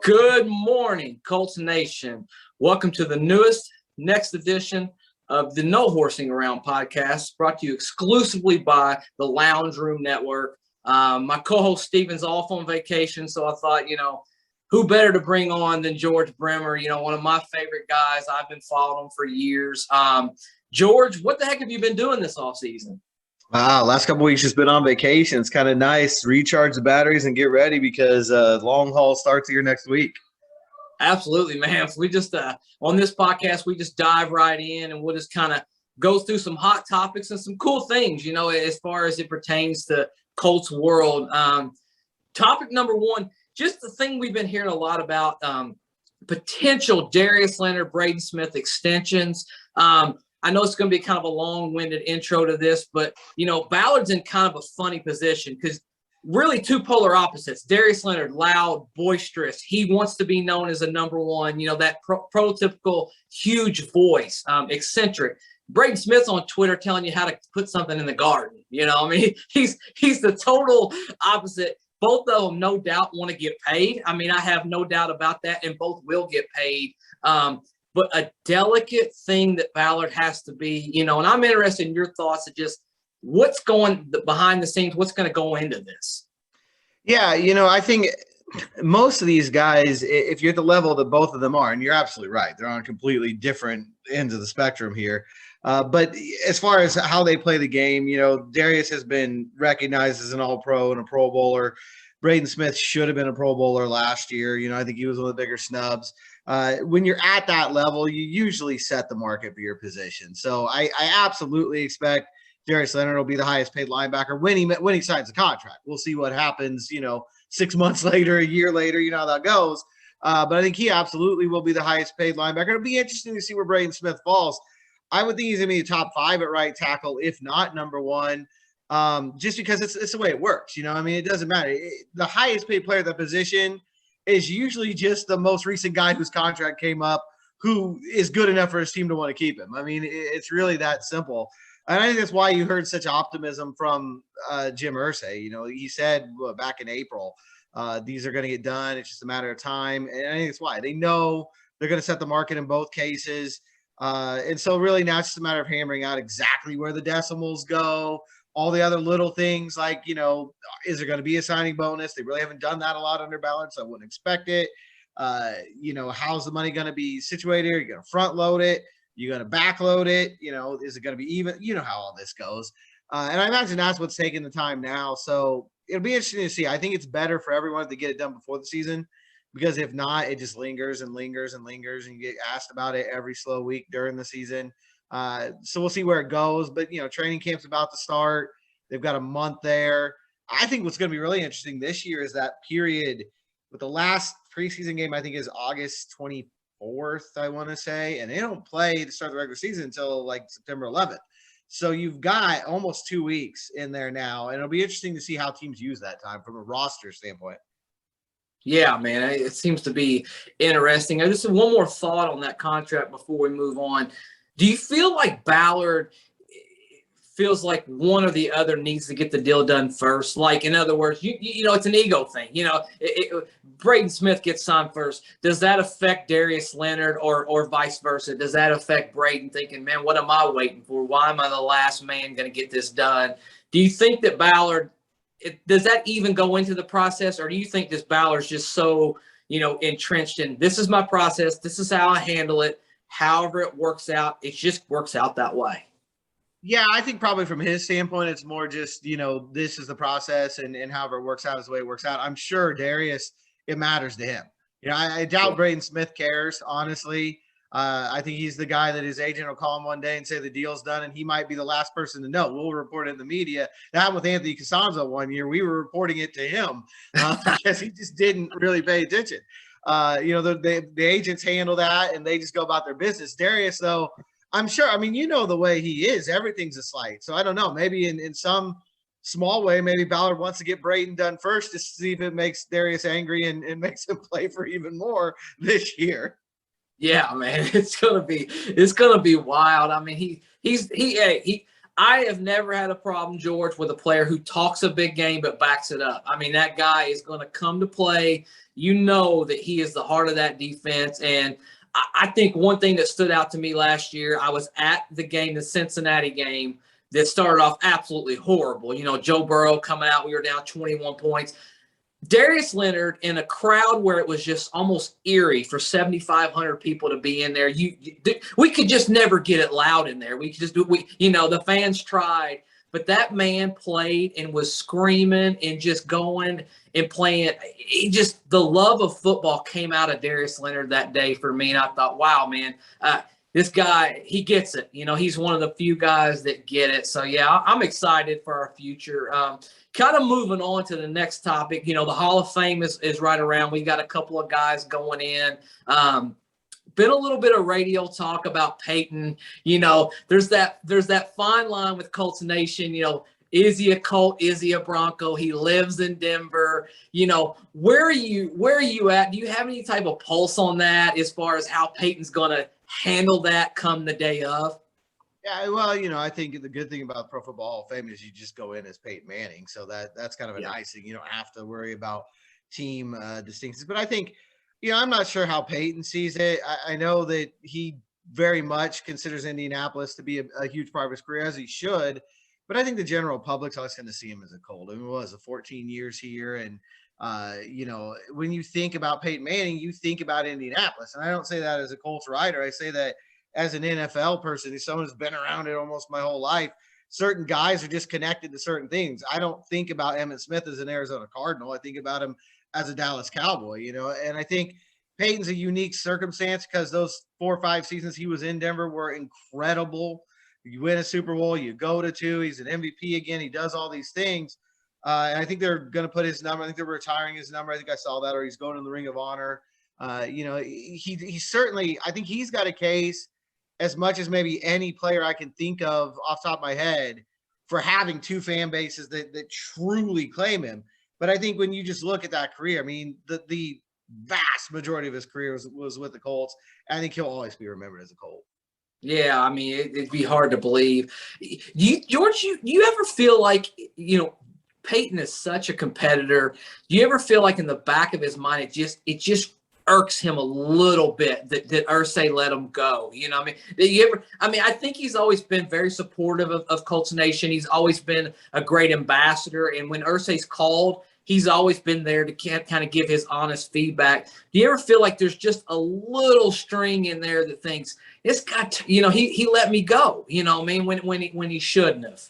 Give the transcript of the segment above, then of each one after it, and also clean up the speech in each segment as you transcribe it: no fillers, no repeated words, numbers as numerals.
Good morning, Colts Nation. Welcome to the next edition of the No Horsing Around podcast, brought to you exclusively by the Lounge Room Network. My co-host Steven's off on vacation, so I thought, who better to bring on than George Bremer? One of my favorite guys. I've been following him for years. George, what the heck have you been doing this offseason? Wow, last couple of weeks just been on vacation. It's kind of nice. Recharge the batteries and get ready because long haul starts here next week. Absolutely, man. So we just on this podcast, we just dive right in and we'll just kind of go through some hot topics and some cool things, as far as it pertains to Colts world. Topic number one, just the thing we've been hearing a lot about, potential Darius Leonard, Braden Smith extensions. I know it's going to be kind of a long-winded intro to this, but, Ballard's in kind of a funny position because really two polar opposites. Darius Leonard, loud, boisterous. He wants to be known as a number one, that prototypical huge voice, eccentric. Braden Smith's on Twitter telling you how to put something in the garden. He's the total opposite. Both of them, no doubt, want to get paid. I have no doubt about that, and both will get paid. But a delicate thing that Ballard has to be, and I'm interested in your thoughts of just what's going behind the scenes, what's going to go into this. Yeah, I think most of these guys, if you're at the level that both of them are, and you're absolutely right, they're on completely different ends of the spectrum here. But as far as how they play the game, Darius has been recognized as an all-pro and a Pro Bowler. Braden Smith should have been a Pro Bowler last year. I think he was one of the bigger snubs. When you're at that level, you usually set the market for your position. So I absolutely expect Darius Leonard will be the highest paid linebacker when he signs the contract. We'll see what happens, 6 months later, a year later, how that goes. But I think he absolutely will be the highest paid linebacker. It'll be interesting to see where Braden Smith falls. I would think he's going to be top 5 at right tackle, if not number 1, just because it's the way it works. It doesn't matter. The highest paid player at the position is usually just the most recent guy whose contract came up who is good enough for his team to want to keep him. It's really that simple. And I think that's why you heard such optimism from Jim Irsay. He said back in April, these are going to get done. It's just a matter of time. And I think that's why. They know they're going to set the market in both cases. And so really now it's just a matter of hammering out exactly where the decimals go. All the other little things like, is there going to be a signing bonus? They really haven't done that a lot under Ballard, so I wouldn't expect it. How's the money going to be situated? Are you going to front load it? You're going to back load it? Is it going to be even? You know how all this goes. And I imagine that's what's taking the time now. So it'll be interesting to see. I think it's better for everyone to get it done before the season, because if not, it just lingers and lingers and lingers, and you get asked about it every slow week during the season. So we'll see where it goes. But, training camp's about to start. They've got a month there. I think what's going to be really interesting this year is that period with the last preseason game, I think is August 24th, I want to say. And they don't play to start the regular season until like September 11th. So you've got almost 2 weeks in there now. And it'll be interesting to see how teams use that time from a roster standpoint. Yeah, man, it seems to be interesting. I just have one more thought on that contract before we move on. Do you feel like Ballard feels like one or the other needs to get the deal done first? Like, in other words, it's an ego thing. Braden Smith gets signed first. Does that affect Darius Leonard or vice versa? Does that affect Braden thinking, man, what am I waiting for? Why am I the last man going to get this done? Do you think that Ballard, does that even go into the process? Or do you think this Ballard's just so, entrenched in, this is my process, this is how I handle it, however it works out, it just works out that way? Yeah, I think probably from his standpoint, it's more just, this is the process and however it works out is the way it works out. I'm sure Darius, it matters to him. I doubt Braden Smith cares, honestly. I think he's the guy that his agent will call him one day and say the deal's done, and he might be the last person to know. We'll report it in the media. That happened with Anthony Costanzo one year. We were reporting it to him because he just didn't really pay attention. The agents handle that, and they just go about their business. Darius, though, I'm sure, the way he is, everything's a slight. So I don't know, maybe in some small way, maybe Ballard wants to get Braden done first to see if it makes Darius angry and makes him play for even more this year. Yeah, man, it's gonna be wild. I have never had a problem, George, with a player who talks a big game but backs it up. I mean, that guy is going to come to play. You know that he is the heart of that defense. And I think one thing that stood out to me last year, I was at the game, the Cincinnati game, that started off absolutely horrible. You know, Joe Burrow coming out, we were down 21 points. Darius Leonard in a crowd where it was just almost eerie for 7,500 people to be in there. We could just never get it loud in there. We could just do the fans tried, but that man played and was screaming and just going and playing. The love of football came out of Darius Leonard that day for me. And I thought, wow, man, this guy, he gets it. You know, he's one of the few guys that get it. So yeah, I'm excited for our future. Kind of moving on to the next topic, you know, the Hall of Fame is right around. We got a couple of guys going in. Been a little bit of radio talk about Peyton. You know, there's that fine line with Colts Nation. You know, is he a Colt? Is he a Bronco? He lives in Denver. You know, where are you at? Do you have any type of pulse on that as far as how Peyton's going to handle that come the day of? Yeah, well, you know, I think the good thing about Pro Football Hall of Fame is you just go in as Peyton Manning, so that's kind of a nice thing. You don't have to worry about team distinctions. But I think, you know, I'm not sure how Peyton sees it. I know that he very much considers Indianapolis to be a huge part of his career, as he should. But I think the general public's always going to see him as a Colt. I mean, it was 14 years here, and you know, when you think about Peyton Manning, you think about Indianapolis, and I don't say that as a Colts writer. I say that as an NFL person, as someone who's been around it almost my whole life. Certain guys are just connected to certain things. I don't think about Emmitt Smith as an Arizona Cardinal. I think about him as a Dallas Cowboy, you know, and I think Peyton's a unique circumstance because those 4 or 5 seasons he was in Denver were incredible. You win a Super Bowl, you go to 2, he's an MVP again. He does all these things. And I think they're going to put his number. I think they're retiring his number. I think I saw that, or he's going to the Ring of Honor. You know, he certainly, I think he's got a case as much as maybe any player I can think of off the top of my head for having 2 fan bases that truly claim him. But I think when you just look at that career, I mean, the vast majority of his career was with the Colts. I think he'll always be remembered as a Colt. Yeah, I mean, it'd be hard to believe. George, you ever feel like, you know, Peyton is such a competitor. Do you ever feel like in the back of his mind, it just irks him a little bit that Irsay let him go? You know, I think he's always been very supportive of Colts Nation. He's always been a great ambassador. And when Irsay's called, he's always been there to kind of give his honest feedback. Do you ever feel like there's just a little string in there that thinks, this guy, you know, he let me go, you know what I mean, when he shouldn't have?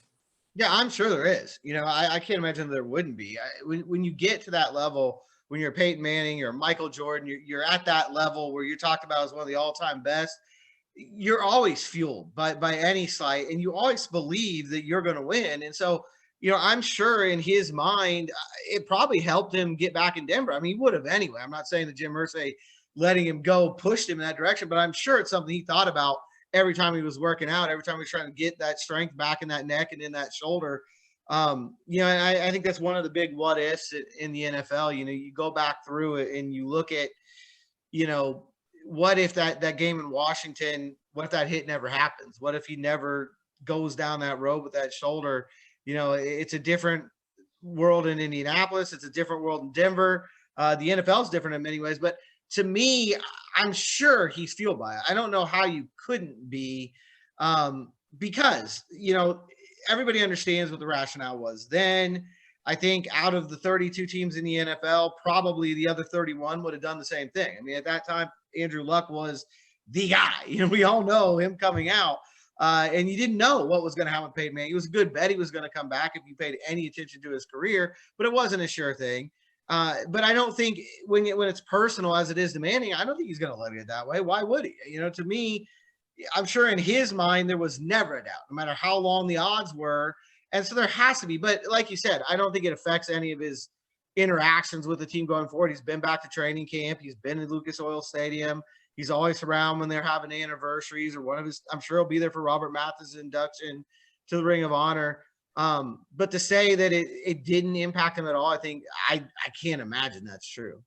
Yeah, I'm sure there is. You know, I can't imagine there wouldn't be. When you get to that level, when you're Peyton Manning, you're Michael Jordan, you're at that level where you're talked about as one of the all-time best, you're always fueled by any slight, and you always believe that you're going to win. And so, you know, I'm sure in his mind, it probably helped him get back in Denver. I mean, he would have anyway. I'm not saying that Jim Irsay letting him go pushed him in that direction, but I'm sure it's something he thought about every time he was working out, every time he was trying to get that strength back in that neck and in that shoulder. You know, and I think that's one of the big what ifs in the NFL. You know, you go back through it and you look at, you know, what if that game in Washington, what if that hit never happens? What if he never goes down that road with that shoulder? You know, it's a different world in Indianapolis. It's a different world in Denver. The NFL is different in many ways, but to me, I'm sure he's fueled by it. I don't know how you couldn't be, because, you know, everybody understands what the rationale was then. I think out of the 32 teams in the NFL, probably the other 31 would have done the same thing. I mean, at that time, Andrew Luck was the guy. You know, we all know him coming out. And you didn't know what was going to happen with Peyton Manning. It was a good bet he was going to come back if you paid any attention to his career, but it wasn't a sure thing. But I don't think when it's personal as it is to Manning, I don't think he's going to let it that way. Why would he? You know, to me, I'm sure in his mind there was never a doubt, no matter how long the odds were. And so there has to be. But like you said, I don't think it affects any of his interactions with the team going forward. He's been back to training camp. He's been in Lucas Oil Stadium. He's always around when they're having anniversaries or one of his. I'm sure he'll be there for Robert Mathis' induction to the Ring of Honor. But to say that it didn't impact him at all, I think I can't imagine that's true.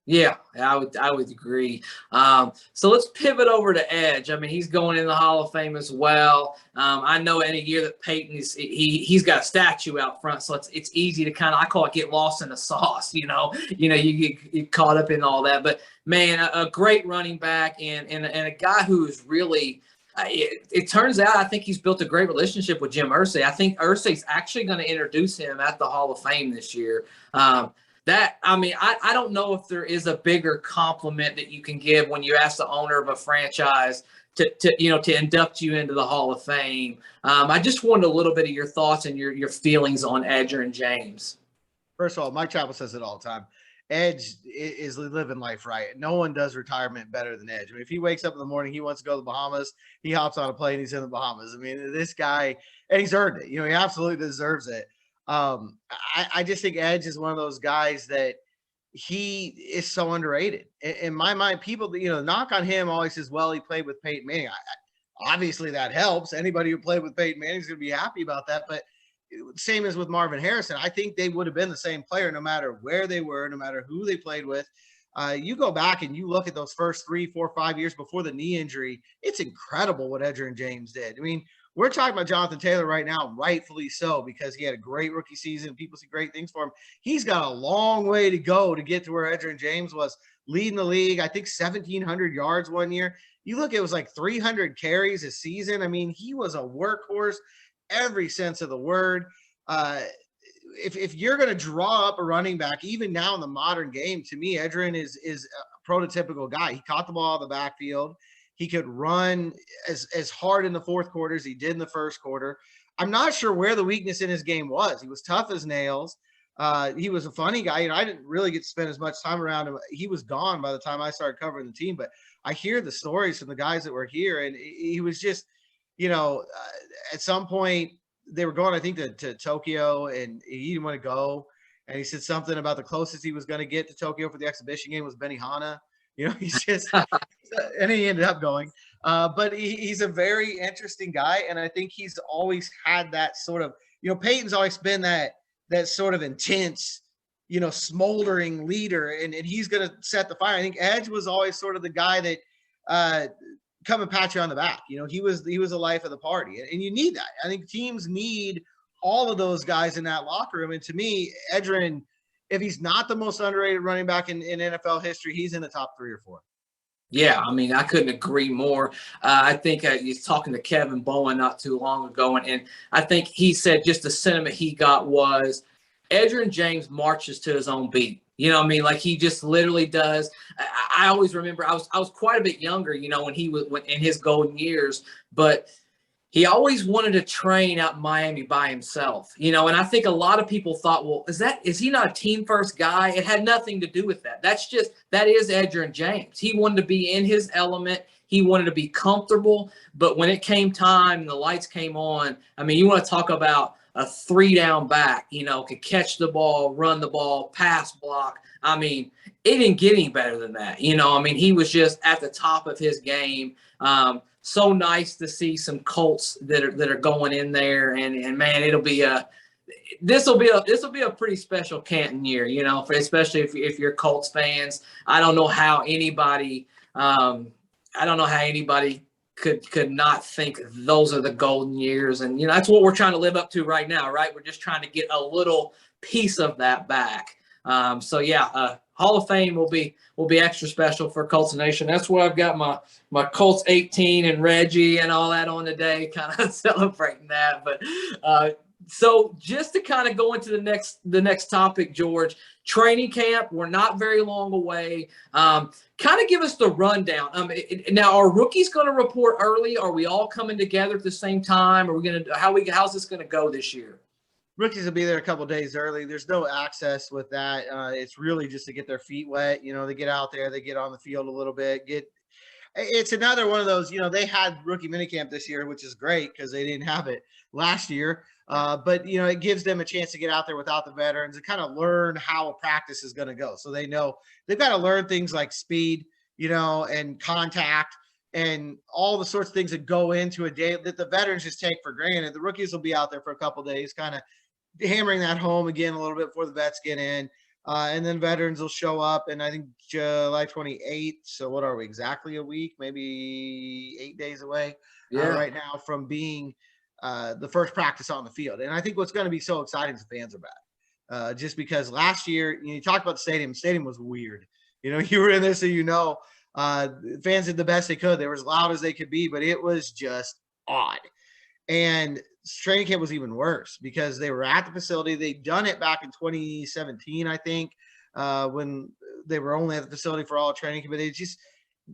Yeah, I would agree. So let's pivot over to Edge. I mean, he's going in the Hall of Fame as well. I know in a year that Peyton he's got a statue out front, so it's easy to kind of, I call it, get lost in the sauce. You get caught up in all that. But man, a great running back and a guy who is really. It turns out I think he's built a great relationship with Jim Irsay. I think Irsay's actually going to introduce him at the Hall of Fame this year. I don't know if there is a bigger compliment that you can give when you ask the owner of a franchise to induct you into the Hall of Fame. I just wanted a little bit of your thoughts and your feelings on Edgerrin James. First of all, Mike Chappell says it all the time. Edge is living life right. No one does retirement better than Edge. I mean, if he wakes up in the morning, he wants to go to the Bahamas, he hops on a plane, he's in the Bahamas. I mean, this guy, and he's earned it. He absolutely deserves it. I just think Edge is one of those guys that he is so underrated. In my mind, people, knock on him always says, well, he played with Peyton Manning. Obviously, that helps. Anybody who played with Peyton Manning is going to be happy about that. But same as with Marvin Harrison, I think they would have been the same player no matter where they were, no matter who they played with. You go back and you look at those first 3, 4, 5 years before the knee injury, it's incredible what Edgerrin James did. I mean, we're talking about Jonathan Taylor right now, rightfully so, because he had a great rookie season. People see great things for him. He's got a long way to go to get to where Edgerrin James was leading the league. I think 1,700 yards one year. You look, it was like 300 carries a season. I mean, he was a workhorse every sense of the word. If you're going to draw up a running back, even now in the modern game, to me, Edgerrin is a prototypical guy. He caught the ball in the backfield. He could run as hard in the fourth quarter as he did in the first quarter. I'm not sure where the weakness in his game was. He was tough as nails. He was a funny guy. I didn't really get to spend as much time around him. He was gone by the time I started covering the team, but I hear the stories from the guys that were here, and he was just, at some point they were going, I think, to Tokyo, and he didn't want to go. And he said something about the closest he was going to get to Tokyo for the exhibition game was Benihana. He's just, and he ended up going. But he's a very interesting guy, and I think he's always had that sort of, Peyton's always been that sort of intense, smoldering leader, and he's going to set the fire. I think Edge was always sort of the guy that come and pat you on the back. He was the life of the party, and you need that. I think teams need all of those guys in that locker room. And to me, Edgerrin, if he's not the most underrated running back in NFL history, he's in the top 3 or 4. Yeah, I mean, I couldn't agree more. I think he's talking to Kevin Bowen not too long ago, and I think he said just the sentiment he got was Edgerrin James marches to his own beat. You know what I mean? Like, he just literally does. I always remember I was quite a bit younger, when he was in his golden years, but he always wanted to train out in Miami by himself, and I think a lot of people thought, well, is he not a team first guy? It had nothing to do with that. That is Edgerrin James. He wanted to be in his element. He wanted to be comfortable. But when it came time and the lights came on, I mean, you want to talk about a 3-down back, could catch the ball, run the ball, pass block. I mean, it didn't get any better than that. I mean, he was just at the top of his game. So nice to see some Colts that are going in there, and man, this will be a pretty special Canton year, especially if you're Colts fans. I don't know how anybody could not think those are the golden years, and that's what we're trying to live up to right now, right? We're just trying to get a little piece of that back. Hall of Fame will be extra special for Colts Nation. That's why I've got my Colts 18 and Reggie and all that on today, kind of celebrating that. But so just to kind of go into the next topic, George, training camp, we're not very long away. Kind of give us the rundown. Now, are rookies going to report early? Are we all coming together at the same time? Are we going to how's this going to go this year? Rookies will be there a couple days early. There's no access with that. It's really just to get their feet wet. They get out there, they get on the field a little bit. It's another one of those. They had rookie minicamp this year, which is great because they didn't have it last year. But it gives them a chance to get out there without the veterans and kind of learn how a practice is going to go. So they know they've got to learn things like speed, and contact, and all the sorts of things that go into a day that the veterans just take for granted. The rookies will be out there for a couple of days, kind of hammering that home again a little bit before the vets get in. And then veterans will show up, and I think July 28th. So what are we, exactly a week, maybe 8 days away right now from being the first practice on the field. And I think what's going to be so exciting is the fans are back. Just because last year, you talked about the stadium was weird. You were in there, so fans did the best they could. They were as loud as they could be, but it was just odd. And training camp was even worse because they were at the facility. They'd done it back in 2017, I think, when they were only at the facility for all training camp. But they just,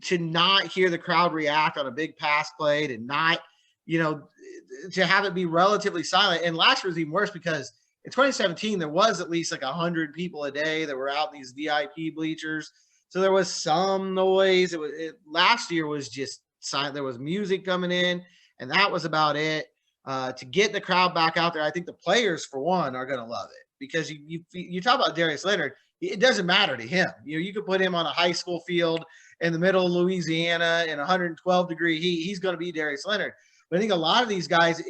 to not hear the crowd react on a big pass play, and not, to have it be relatively silent. And last year was even worse because in 2017, there was at least like 100 people a day that were out in these VIP bleachers. So there was some noise. Last year was just silent. There was music coming in, and that was about it. To get the crowd back out there, I think the players, for one, are going to love it because you talk about Darius Leonard. It doesn't matter to him. You could put him on a high school field in the middle of Louisiana in 112-degree heat. He's going to be Darius Leonard. But I think a lot of these guys,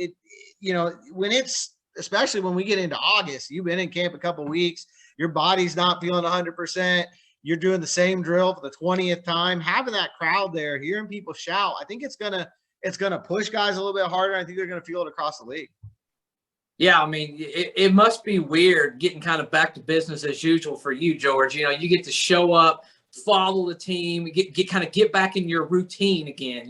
especially when we get into August, you've been in camp a couple of weeks, your body's not feeling 100%. You're doing the same drill for the 20th time. Having that crowd there, hearing people shout, I think it's gonna push guys a little bit harder. I think they're gonna feel it across the league. Yeah, I mean, it must be weird getting kind of back to business as usual for you, George. You get to show up, follow the team, get back in your routine again.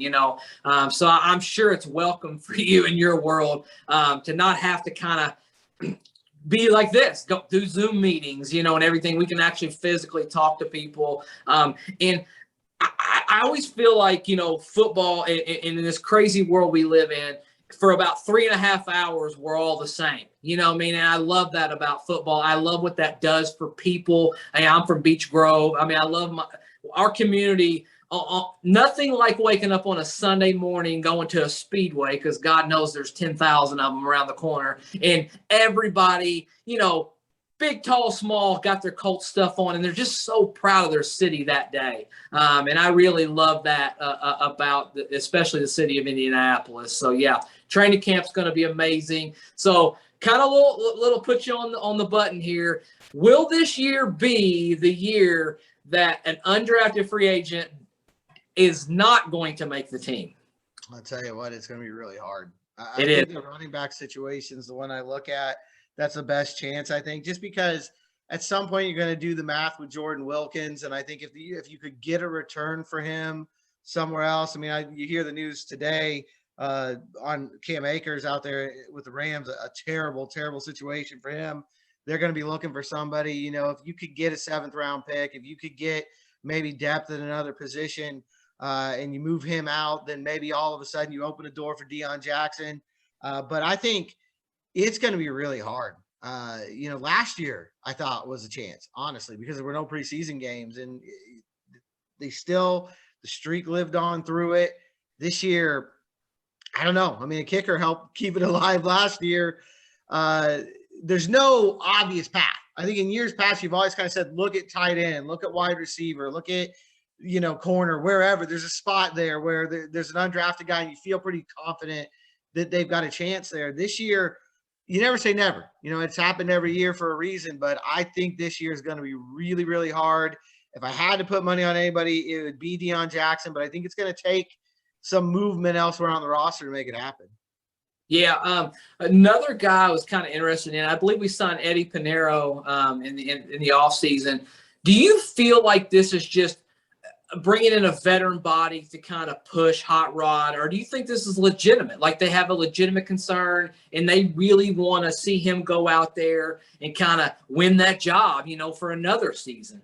So I'm sure it's welcome for you in your world to not have to kind of be like this, go do Zoom meetings, and everything. We can actually physically talk to people. And I always feel like, football in this crazy world we live in, for about 3.5 hours, we're all the same. And I love that about football. I love what that does for people. I'm from Beech Grove. I love our community. Nothing like waking up on a Sunday morning, going to a speedway, because God knows there's 10,000 of them around the corner, and everybody, big, tall, small, got their Colts stuff on, and they're just so proud of their city that day. And I really love that about especially the city of Indianapolis. So yeah, training camp's going to be amazing. So kind of little put you on the button here. Will this year be the year that an undrafted free agent is not going to make the team? I'll tell you what, it's going to be really hard. I think the running back situation is the one I look at. That's the best chance, I think, just because at some point you're going to do the math with Jordan Wilkins. And I think if you could get a return for him somewhere else, you hear the news today on Cam Akers out there with the Rams, a terrible, terrible situation for him. They're going to be looking for somebody, if you could get a 7th round pick, if you could get maybe depth in another position and you move him out, then maybe all of a sudden you open a door for Deion Jackson. But I think it's going to be really hard. Last year I thought was a chance, honestly, because there were no preseason games, and the streak lived on through it. This year, I don't know. A kicker helped keep it alive last year. There's no obvious path. I think in years past, you've always kind of said, look at tight end, look at wide receiver, look at, corner, wherever. There's a spot there where there's an undrafted guy and you feel pretty confident that they've got a chance there. This year, you never say never. It's happened every year for a reason, but I think this year is going to be really, really hard. If I had to put money on anybody, it would be Deion Jackson, but I think it's going to take some movement elsewhere on the roster to make it happen. Yeah, another guy I was kind of interested in, I believe we signed Eddie Pinheiro in the offseason. Do you feel like this is just bringing in a veteran body to kind of push Hot Rod, or do you think this is legitimate? Like they have a legitimate concern and they really want to see him go out there and kind of win that job, for another season?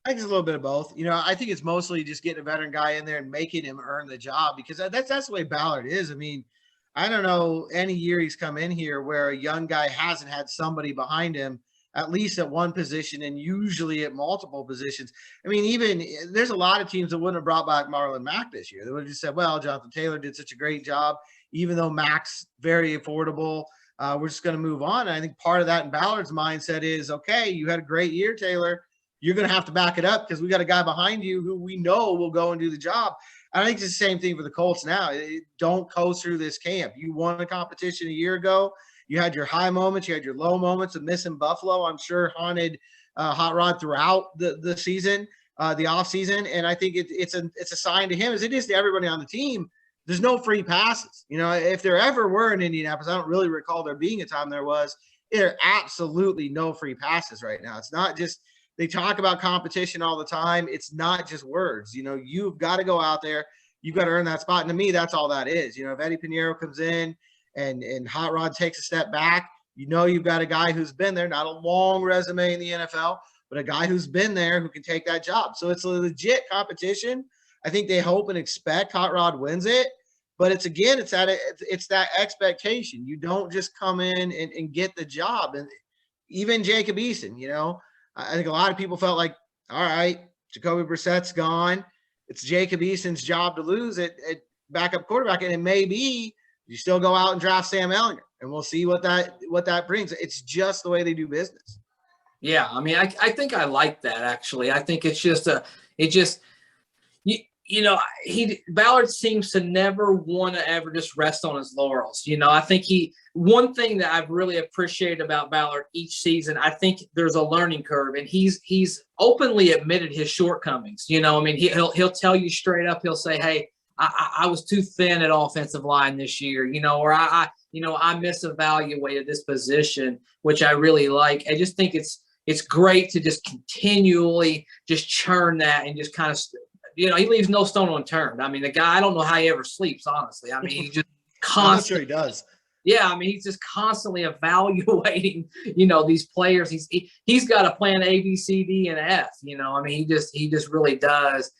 I think it's a little bit of both. I think it's mostly just getting a veteran guy in there and making him earn the job, because that's the way Ballard is. I don't know any year he's come in here where a young guy hasn't had somebody behind him, at least at one position, and usually at multiple positions. Even there's a lot of teams that wouldn't have brought back Marlon Mack this year. They would have just said, well, Jonathan Taylor did such a great job, even though Mack's very affordable. We're just going to move on. And I think part of that in Ballard's mindset is, okay, you had a great year, Taylor. You're going to have to back it up because we got a guy behind you who we know will go and do the job. I think it's the same thing for the Colts now. Don't coast through this camp. You won a competition a year ago. You had your high moments. You had your low moments of missing Buffalo. I'm sure haunted Hot Rod throughout the season, the off season. And I think it's a sign to him, as it is to everybody on the team. There's no free passes. If there ever were in Indianapolis, I don't really recall there being a time there was. There are absolutely no free passes right now. It's not just, they talk about competition all the time. It's not just words. You've got to go out there. You've got to earn that spot. And to me, that's all that is. If Eddie Pinheiro comes in and Hot Rod takes a step back, you've got a guy who's been there, not a long resume in the NFL, but a guy who's been there who can take that job. So it's a legit competition. I think they hope and expect Hot Rod wins it. But it's that expectation. You don't just come in and get the job. And even Jacob Eason, I think a lot of people felt like, all right, Jacoby Brissett's gone. It's Jacob Eason's job to lose at backup quarterback. And it may be you still go out and draft Sam Ehlinger, and we'll see what that brings. It's just the way they do business. Yeah, I mean, I think I like that, actually. I think it's just Ballard seems to never want to ever just rest on his laurels. I think one thing that I've really appreciated about Ballard each season, I think there's a learning curve, and he's openly admitted his shortcomings. He'll tell you straight up. He'll say, "Hey, I was too thin at offensive line this year," or I misevaluated this position, which I really like. I just think it's great to just continually just churn that and just kind of. He leaves no stone unturned. I mean, the guy, I don't know how he ever sleeps, honestly. I mean, he just constantly. I'm sure he does. Yeah, I mean, he's just constantly evaluating, these players. He's got a plan A, B, C, D, and F. I mean, he just really does.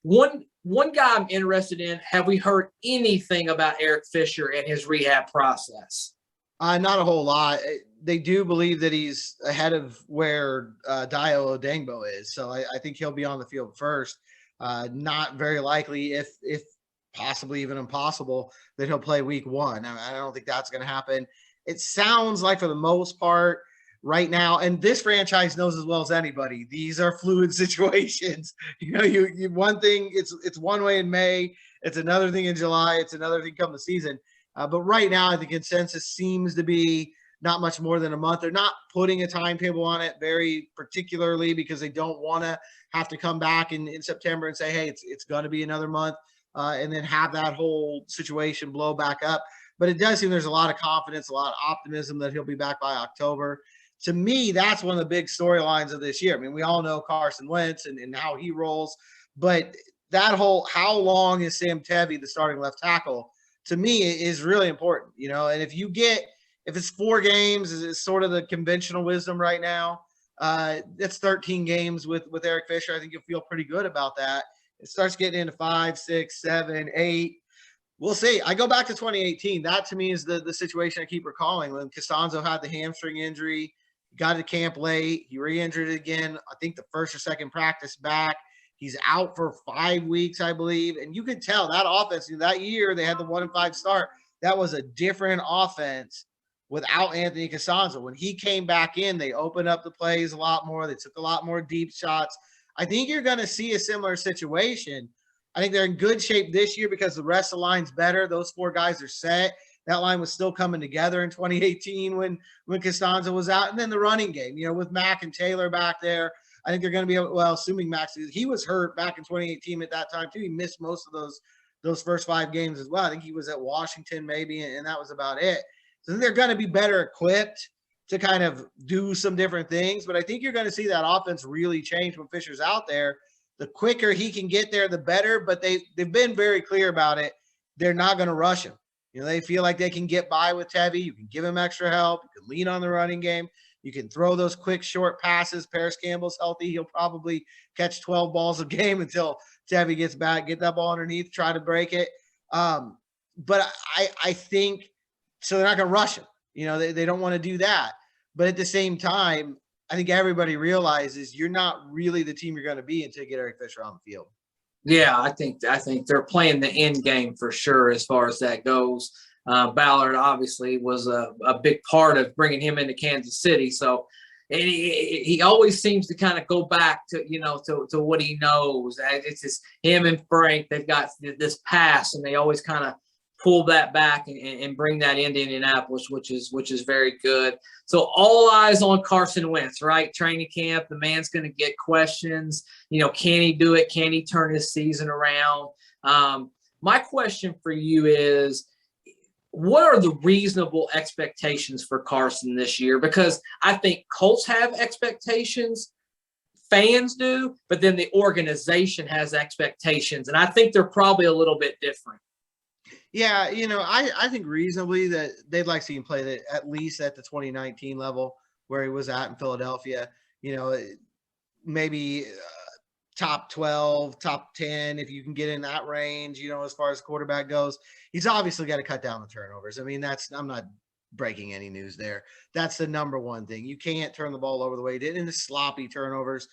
One guy I'm interested in. Have we heard anything about Eric Fisher and his rehab process? Not a whole lot. They do believe that he's ahead of where Dio Odengbo is, so I think he'll be on the field first. Not very likely, if possibly even impossible, that he'll play week 1. I don't think that's going to happen. It sounds like, for the most part, right now, and this franchise knows as well as anybody, these are fluid situations. You one thing, it's one way in May, it's another thing in July, it's another thing come the season. But right now, the consensus seems to be not much more than a month. They're not putting a timetable on it very particularly because they don't want to have to come back in September and say, hey, it's going to be another month, and then have that whole situation blow back up. But it does seem there's a lot of confidence, a lot of optimism that he'll be back by October. To me, that's one of the big storylines of this year. I mean, we all know Carson Wentz and how he rolls, but that whole how long is Sam Tevi the starting left tackle, to me, is really important. And if it's 4 games, is sort of the conventional wisdom right now. It's 13 games with Eric Fisher. I think you'll feel pretty good about that. It starts getting into 5, 6, 7, 8. We'll see. I go back to 2018. That, to me, is the situation I keep recalling. When Costanzo had the hamstring injury, he got to camp late. He re-injured it again, I think the first or second practice back. He's out for 5 weeks, I believe. And you could tell that offense, that year they had the 1-5 start. That was a different offense without Anthony Costanzo. When he came back in, they opened up the plays a lot more. They took a lot more deep shots. I think you're going to see a similar situation. I think they're in good shape this year because the rest of the line's better. Those 4 guys are set. That line was still coming together in 2018 when Costanzo was out. And then the running game, with Mack and Taylor back there, I think they're going to be able, assuming Max, he was hurt back in 2018 at that time too. He missed most of those first 5 games as well. I think he was at Washington maybe, and that was about it. So they're going to be better equipped to kind of do some different things. But I think you're going to see that offense really change when Fisher's out there. The quicker he can get there, the better. But they've been very clear about it. They're not going to rush him. They feel like they can get by with Tevi. You can give him extra help. You can lean on the running game. You can throw those quick, short passes. Paris Campbell's healthy. He'll probably catch 12 balls a game until Tevi gets back, get that ball underneath, try to break it. But I think – so they're not going to rush him. They don't want to do that. But at the same time, I think everybody realizes you're not really the team you're going to be until you get Eric Fisher on the field. Yeah, I think they're playing the end game for sure as far as that goes. Ballard obviously was a big part of bringing him into Kansas City. So and he always seems to kind of go back to, to what he knows. It's just him and Frank. They've got this past, and they always kind of pull that back and bring that into Indianapolis, which is very good. So all eyes on Carson Wentz, right? Training camp, the man's going to get questions. Can he do it? Can he turn his season around? My question for you is, what are the reasonable expectations for Carson this year? Because I think Colts have expectations, fans do, but then the organization has expectations, and I think they're probably a little bit different. Yeah, I think reasonably that they'd like to see him play at least at the 2019 level where he was at in Philadelphia. Maybe top 12, top 10, if you can get in that range, as far as quarterback goes. He's obviously got to cut down the turnovers. I mean, I'm not breaking any news there. That's the number one thing. You can't turn the ball over the way he did in the sloppy turnovers.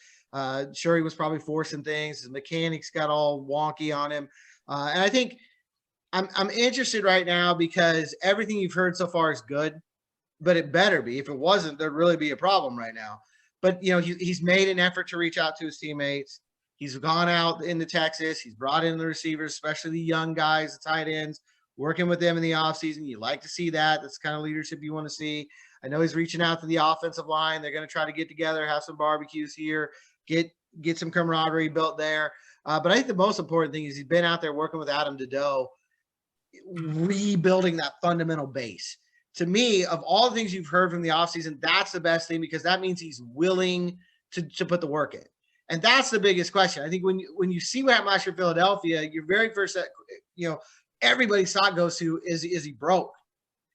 Sure, he was probably forcing things. His mechanics got all wonky on him. And I think I'm interested right now because everything you've heard so far is good, but it better be. If it wasn't, there'd really be a problem right now. But, he's made an effort to reach out to his teammates. He's gone out into Texas. He's brought in the receivers, especially the young guys, the tight ends, working with them in the offseason. You like to see that. That's the kind of leadership you want to see. I know he's reaching out to the offensive line. They're going to try to get together, have some barbecues here, get some camaraderie built there. But I think the most important thing is he's been out there working with Adam Dedeaux, rebuilding that fundamental base. To me, of all the things you've heard from the offseason, that's the best thing because that means he's willing to put the work in. And that's the biggest question. I think when you see what happened last year in Philadelphia, your very first, everybody's thought goes to, is he broke?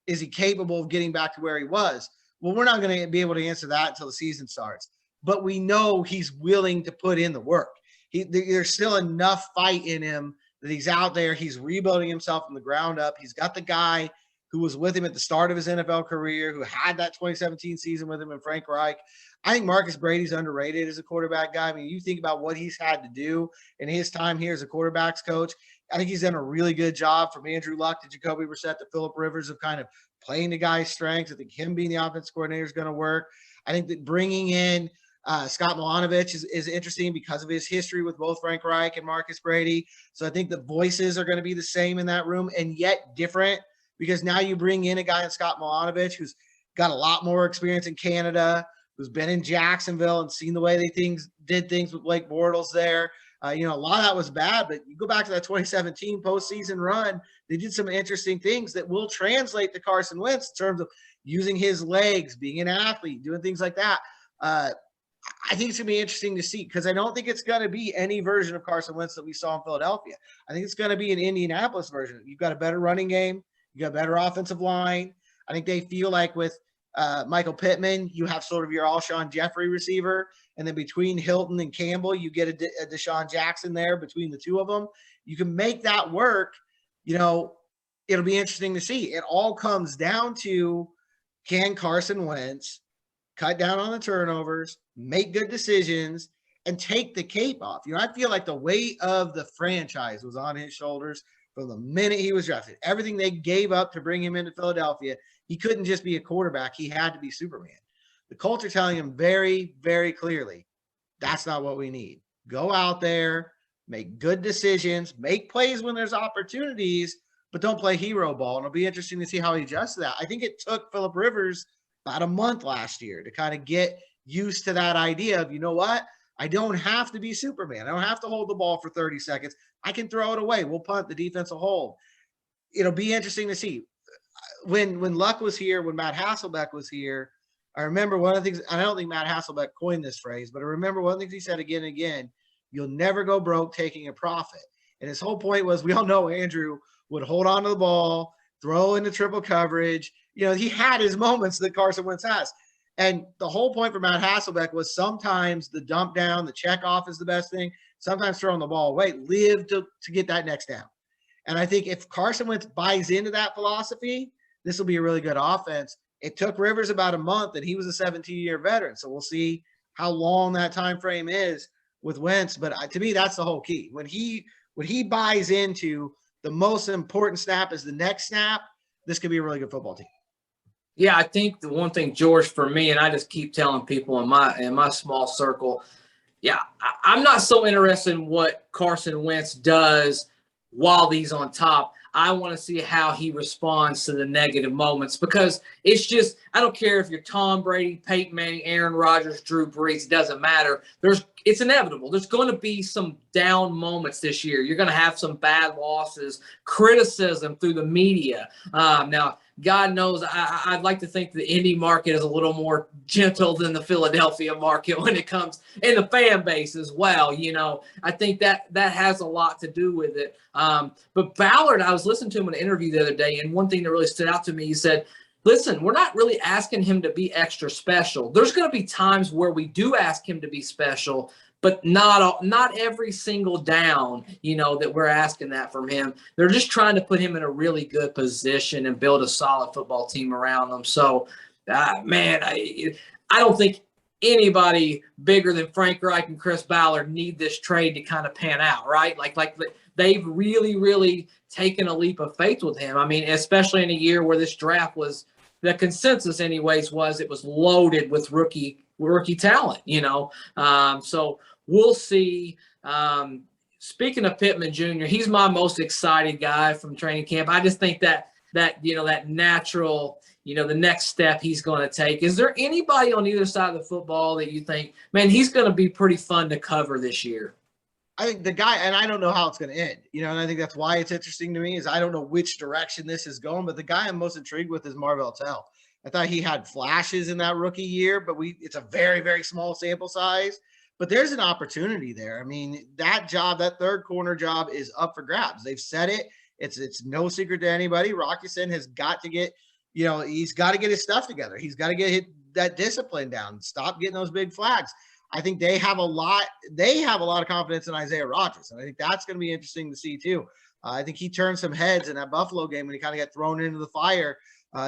Is he capable of getting back to where he was? Well, we're not going to be able to answer that until the season starts. But we know he's willing to put in the work. There's still enough fight in him that he's out there. He's rebuilding himself from the ground up. He's got the guy who was with him at the start of his NFL career, who had that 2017 season with him in Frank Reich. I think Marcus Brady's underrated as a quarterback guy. I mean, you think about what he's had to do in his time here as a quarterback's coach. I think he's done a really good job from Andrew Luck to Jacoby Brissett to Phillip Rivers of kind of playing the guy's strengths. I think him being the offense coordinator is going to work. I think that bringing in Scott Milanovic is interesting because of his history with both Frank Reich and Marcus Brady. So I think the voices are going to be the same in that room and yet different because now you bring in a guy in Scott Milanovic who's got a lot more experience in Canada, who's been in Jacksonville and seen the way they did things with Blake Bortles there. A lot of that was bad, but you go back to that 2017 postseason run, they did some interesting things that will translate to Carson Wentz in terms of using his legs, being an athlete, doing things like that. I think it's going to be interesting to see because I don't think it's going to be any version of Carson Wentz that we saw in Philadelphia. I think it's going to be an Indianapolis version. You've got a better running game. You got a better offensive line. I think they feel like with Michael Pittman, you have sort of your Alshon Jeffrey receiver. And then between Hilton and Campbell, you get a Deshaun Jackson there between the two of them. You can make that work. It'll be interesting to see. It all comes down to, can Carson Wentz cut down on the turnovers, make good decisions, and take the cape off? I feel like the weight of the franchise was on his shoulders from the minute he was drafted. Everything they gave up to bring him into Philadelphia, he couldn't just be a quarterback. He had to be Superman. The Colts are telling him very, very clearly, that's not what we need. Go out there, make good decisions, make plays when there's opportunities, but don't play hero ball. And it'll be interesting to see how he adjusts to that. I think it took Phillip Rivers about a month last year to kind of get used to that idea of, what? I don't have to be Superman. I don't have to hold the ball for 30 seconds. I can throw it away. We'll punt, the defense will hold. It'll be interesting to see. When Luck was here, when Matt Hasselbeck was here, I remember one of the things, I don't think Matt Hasselbeck coined this phrase, but I remember one of the things he said again and again, you'll never go broke taking a profit. And his whole point was, we all know Andrew would hold on to the ball, throw into triple coverage. He had his moments that Carson Wentz has. And the whole point for Matt Hasselbeck was sometimes the dump down, the check off is the best thing. Sometimes throwing the ball away, live to get that next down. And I think if Carson Wentz buys into that philosophy, this will be a really good offense. It took Rivers about a month, and he was a 17-year veteran. So we'll see how long that time frame is with Wentz. But to me, that's the whole key. When he buys into the most important snap is the next snap, this could be a really good football team. Yeah, I think the one thing, George, for me, and I just keep telling people in my small circle, I'm not so interested in what Carson Wentz does while he's on top. I want to see how he responds to the negative moments, because it's just, I don't care if you're Tom Brady, Peyton Manning, Aaron Rodgers, Drew Brees, it doesn't matter. It's inevitable. There's going to be some down moments this year. You're going to have some bad losses, criticism through the media. Now, God knows, I'd like to think the Indy market is a little more gentle than the Philadelphia market when it comes, and the fan base as well. I think that has a lot to do with it. But Ballard, I was listening to him in an interview the other day, and one thing that really stood out to me, he said, listen, we're not really asking him to be extra special. There's going to be times where we do ask him to be special, but not every single down, that we're asking that from him. They're just trying to put him in a really good position and build a solid football team around him. So, man, I don't think anybody bigger than Frank Reich and Chris Ballard need this trade to kind of pan out, right? Like they've really, really taken a leap of faith with him. I mean, especially in a year where this draft was, the consensus anyways was it was loaded with rookie talent, so we'll see. Speaking of Pittman Jr., he's my most excited guy from training camp. I just think that natural, the next step he's going to take. Is there anybody on either side of the football that you think, man, he's going to be pretty fun to cover this year? I think the guy, and I don't know how it's going to end, and I think that's why it's interesting to me, is I don't know which direction this is going, but the guy I'm most intrigued with is Marvell Tell. I thought he had flashes in that rookie year, but it's a very, very small sample size. But there's an opportunity there. I mean, that third corner job is up for grabs. They've said it. It's no secret to anybody. Rockison has got to get, he's got to get his stuff together. He's got to get that discipline down. Stop getting those big flags. I think they have a lot of confidence in Isaiah Rodgers, and I think that's going to be interesting to see too. I think he turned some heads in that Buffalo game when he kind of got thrown into the fire.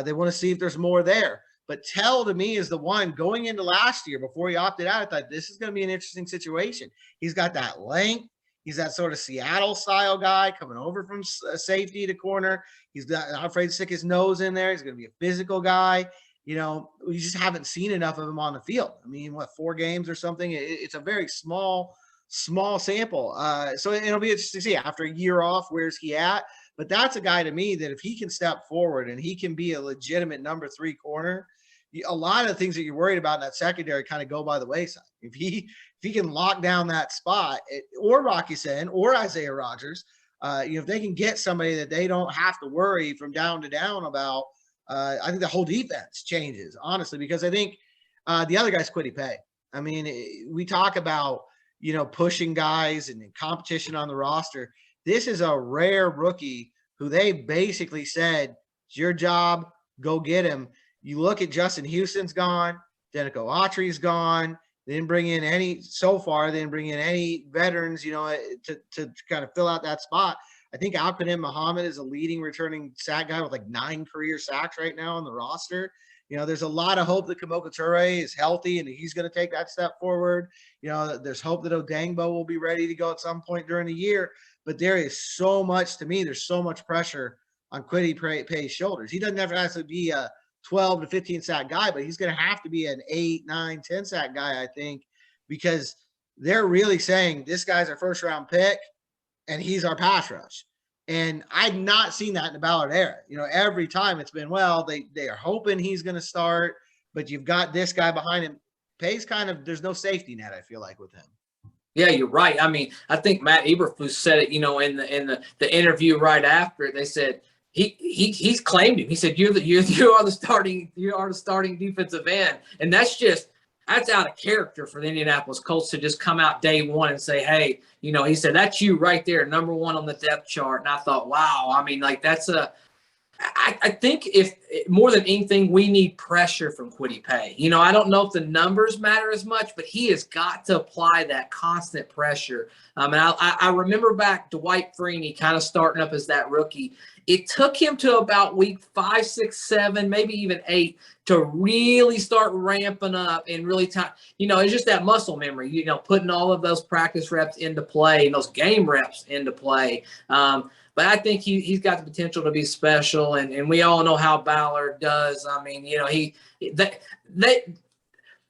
They want to see if there's more there. But Tell, to me, is the one going into last year before he opted out. I thought this is going to be an interesting situation. He's got that length. He's that sort of Seattle-style guy coming over from safety to corner. He's not afraid to stick his nose in there. He's going to be a physical guy. We just haven't seen enough of him on the field. I mean, 4 games or something? It's a very small sample. So it'll be interesting to see after a year off, where's he at? But that's a guy to me that if he can step forward and he can be a legitimate number 3 corner, a lot of the things that you're worried about in that secondary kind of go by the wayside. If he can lock down that spot, or Rockison or Isaiah Rodgers, if they can get somebody that they don't have to worry from down to down about, I think the whole defense changes, honestly, because I think the other guy's Kwity Paye. I mean, we talk about, pushing guys and competition on the roster. This is a rare rookie who they basically said, it's your job, go get him. You look at Justin Houston's gone, Denico Autry's gone. They didn't bring in any veterans, to kind of fill out that spot. I think Al-Qadim Muhammad is a leading returning sack guy with like 9 career sacks right now on the roster. There's a lot of hope that Kamoka Toure is healthy and he's going to take that step forward. There's hope that Odangbo will be ready to go at some point during the year. But there is so much, to me, there's so much pressure on Kwity Paye's shoulders. He doesn't have to actually be a 12 to 15 sack guy, but he's going to have to be an 8, 9, 10 sack guy, I think, because they're really saying this guy's our first round pick and he's our pass rush. And I've not seen that in the Ballard era. Every time it's been, they are hoping he's going to start, but you've got this guy behind him. Paye's there's no safety net, I feel like, with him. Yeah, you're right. I mean, I think Matt Eberflus said it, in the interview right after it. They said he's claimed him. He said you are the starting defensive end, and that's out of character for the Indianapolis Colts to just come out day one and say, hey, he said that's you right there, number 1 on the depth chart. And I thought, wow, I mean, like I think if more than anything, we need pressure from Kwity Paye. I don't know if the numbers matter as much, but he has got to apply that constant pressure. And I remember back Dwight Freeney kind of starting up as that rookie. It took him to about week 5, 6, 7, maybe even 8 to really start ramping up and really it's just that muscle memory, putting all of those practice reps into play and those game reps into play. But I think he's got the potential to be special, and we all know how Ballard does. I mean,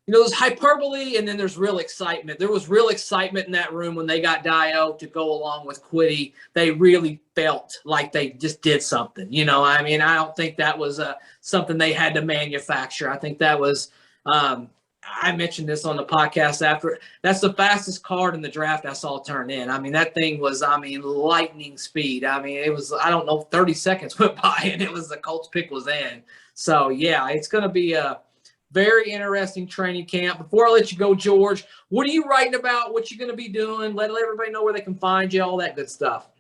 there's hyperbole and then there's real excitement. There was real excitement in that room when they got Dio to go along with Quiddy. They really felt like they just did something. I mean, I don't think that was something they had to manufacture. I think that was I mentioned this on the podcast after. That's the fastest card in the draft I saw turn in. I mean, that thing was, lightning speed. I mean, it was, I don't know, 30 seconds went by and it was the Colts pick was in. So, yeah, it's going to be a very interesting training camp. Before I let you go, George, what are you writing about? What you going to be doing? Let everybody know where they can find you, all that good stuff.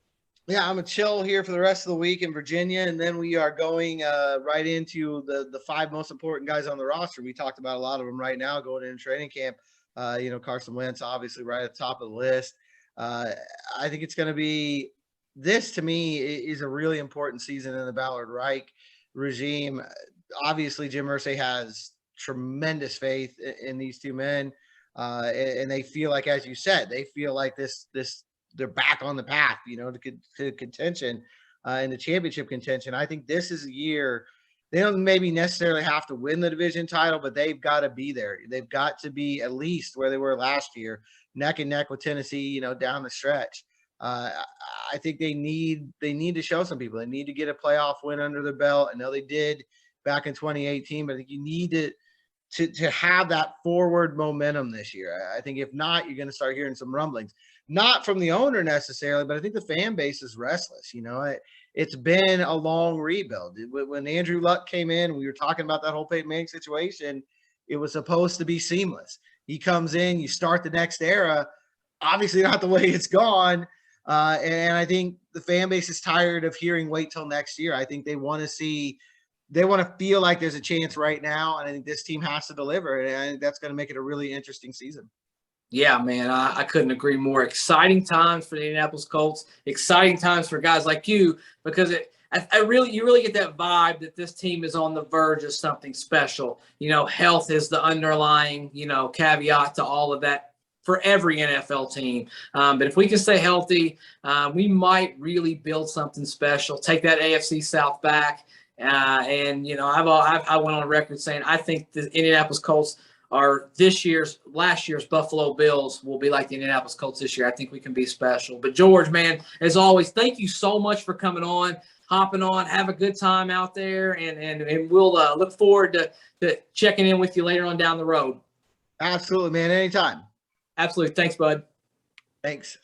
Yeah, I'm a chill here for the rest of the week in Virginia, and then we are going right into the 5 most important guys on the roster. We talked about a lot of them right now going into training camp. Carson Wentz, obviously, right at the top of the list. I think it's going to be – this, to me, is a really important season in the Ballard Reich regime. Obviously, Jim Irsay has tremendous faith in these 2 men, and they feel like, as you said, they feel like this they're back on the path, to contention and the championship contention. I think this is a year they don't maybe necessarily have to win the division title, but they've got to be there. They've got to be at least where they were last year, neck and neck with Tennessee, down the stretch. I think they need to show some people. They need to get a playoff win under their belt. I know they did back in 2018, but I think you need to have that forward momentum this year. I think if not, you're going to start hearing some rumblings. Not from the owner necessarily, but I think the fan base is restless. It's been a long rebuild. When Andrew Luck came in, we were talking about that whole Peyton Manning situation. It was supposed to be seamless. He comes in, you start the next era. Obviously not the way it's gone. And I think the fan base is tired of hearing wait till next year. I think they want to feel like there's a chance right now. And I think this team has to deliver. And I think that's going to make it a really interesting season. Yeah, man, I couldn't agree more. Exciting times for the Indianapolis Colts. Exciting times for guys like you, because you really get that vibe that this team is on the verge of something special. Health is the underlying, caveat to all of that for every NFL team. But if we can stay healthy, we might really build something special. Take that AFC South back, I went on record saying I think the Indianapolis Colts are last year's Buffalo Bills will be like the Indianapolis Colts this year. I think we can be special. But George, man, as always, thank you so much for coming on, hopping on. Have a good time out there, and we'll look forward to checking in with you later on down the road. Absolutely, man. Anytime. Absolutely. Thanks, bud. Thanks.